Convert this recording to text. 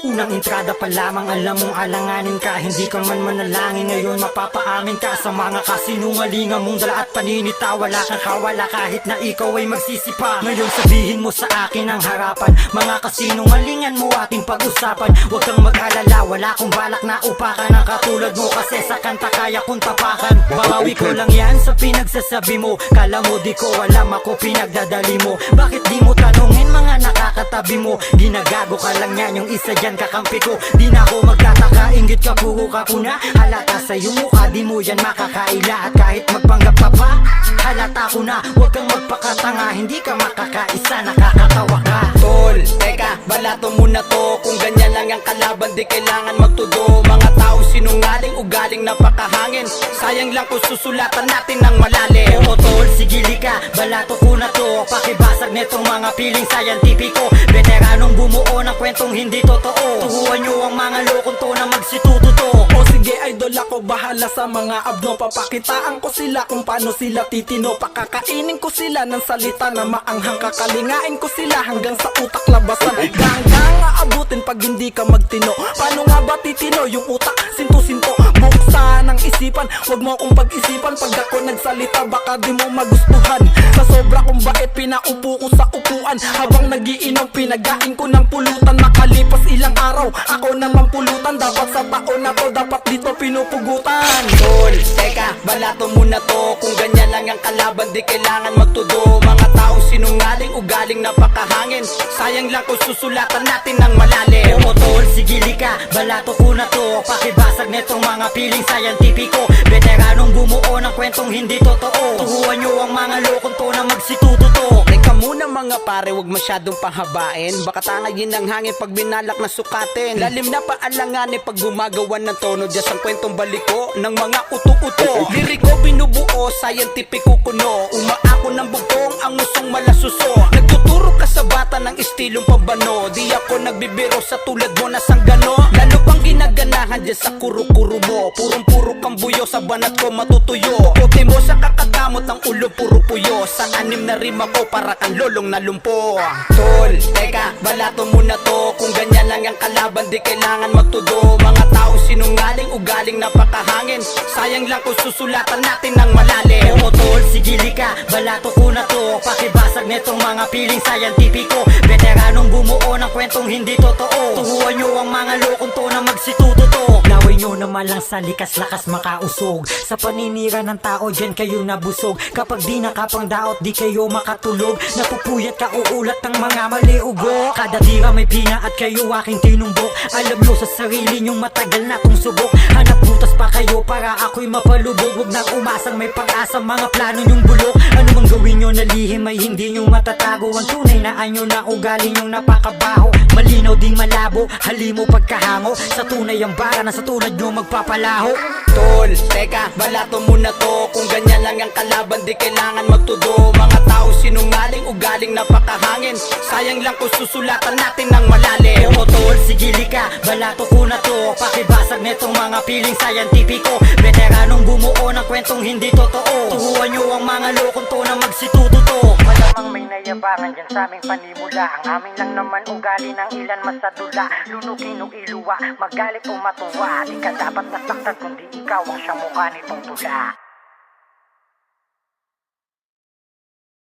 Unang entrada pa lamang, alam mong alanganin ka. Hindi ka man manalangin, ngayon mapapaamin ka sa mga kasinungalingan mong dala at paninita. Wala kang kawala kahit na ikaw ay magsisipa. Ngayon sabihin mo sa akin ang harapan, mga kasinungalingan mo ating pag-usapan. Huwag kang mag-alala, wala akong balak na upakan ang katulad mo, kasi sa kanta kaya kong tapakan. Bawi ko lang yan sa pinagsasabi mo, kala mo di ko alam ako pinagdadali mo. Bakit di mo tanungin mga nakakatabi mo? Ginagago ka lang yan, yung isa dyan kakampi ko. Di na ako magtataka, inggit ka puro ka puna. Halata sa iyong mukha, di mo yan makakaila. At kahit magpanggap ka pa, halata ko na. Huwag kang magpakatanga, hindi ka makakaisa, nakakatawa ka. Tol, teka, balato muna to. Kung ganyan lang ang kalaban, di kailangan magtudo. Mga tao sinungaling, ugaling napakahangin. Sayang lang kung susulatan natin ng malalim. Oo tol, sigili ka, balato ko na to. Pakibasag netong mga piling scientifico. Veteranong bumuo ng kwentong hindi totoo. Tuhuan nyo ang mga lokong to na magsituto to. O sige idol, ako bahala sa mga abno. Papakitaan ko sila kung paano sila titino. Pakakainin ko sila ng salita na maanghang. Kakalingain ko sila hanggang sa utak labasan. Hanggang aabutin pag hindi ka magtino. Paano nga ba titino yung utak? Sinto-sinto, buksan ang isipan. Huwag mo akong pag-isipan pag ako nagsalita, baka di mo magustuhan. Sa sobra kong bait, pinaupo ko sa upuan. Habang nagiinom, pinagain ko ng pulutan. Makalipas ilang araw, ako naman pulutan. Dapat sa taon na to, dapat dito pinupugutan. Tol, teka, balato muna to. Kung ganyan lang ang kalaban, di kailangan magtudo. Mga tao sinungaling, ugaling napakahangin. Sayang lang kung susulatan natin ng malalim. Oo tol, sigili ka, balato ko na to. Pakibasag netong mga piling scientifico. Veteranong bumuo ng kwentong hindi totoo. Tuhuan nyo ang mga lokong to na magsituto to. Teka muna mga pare, wag masyadong panghabain. Baka tangayin ng hangin pag binalak na sukatin. Lalim na paalanganin pag gumagawa ng tono. Diyas ang kwentong baliko ng mga uto-uto. Liriko binubuo, scientifico kuno. Umaako ng bugtong, ang usong malasuso. Nagtuturo ka sa bata ng estilong pambano. Di ako nagbibiro sa tulad mo na sanggano. Lalo pang ginaganahan dyan sa kuro-kuro mo. Purong-puro kang buyo, sa banat ko matutuyo. Puti mo sa kakakamot ng ulo, puro puyo. Sa anim na rima ko, para kang lolong na lumpo. Tol, teka, balato muna to. Kung ganyan lang ang kalaban, di kailangan magtudo. Mga tao sinungaling, ugaling napakahangin. Sayang lang kung susulatan natin ng malalim. Oo tol, sigili ka, balato ko na to. Pakibasag netong mga piling scientifico. Veteranong bumuo ng kwentong hindi totoo. Tuhuan nyo ang mga lokong to na magsituto to. Laway nyo naman lang sa likas-lakas makausog. Sa paninira ng tao, dyan kayo nabusog. Kapag di nakapangdaot, di kayo makatulog. Napupuyat ka uulat ng mga mali-ugo. Kada tira may pina at kayo aking tinumbok. Alam nyo sa sarili nyong matagal na kong subok. Hanap butas pa kayo para ako'y mapalubog. Huwag nang umasang may pag-asa, mga plano nyong bulok. Ano mang gawin nyo na lihim ay hindi nyo matatago. Ang tunay na anyo na ugali nyong napakabaho. Malinaw ding malabo, halimo pagkahango. Sa tunay ang bara na sa tulad nyo magpapalaho. Tol, teka, balato muna to. Kung ganyan lang ang kalaban, di kailangan magtudo. Mga tao sinungaling, ugaling napakahangin. Sayang lang kung susulatan natin ng malalim. Oo tol, sigili ka, balato ko na to. Pakibasag netong mga piling scientifico. Veteranong bumuo ng kwentong hindi totoo. Tuhuan nyo ang mga lokong to na magsituto to. Malamang may nayabangan dyan sa aming panimula. Ang amin lang naman ugali ng ilan masadula. Lunukin o iluwa, magalit o matuwa. Di ka dapat nasaktan kundi ikaw ang siyang mukha nitong tula.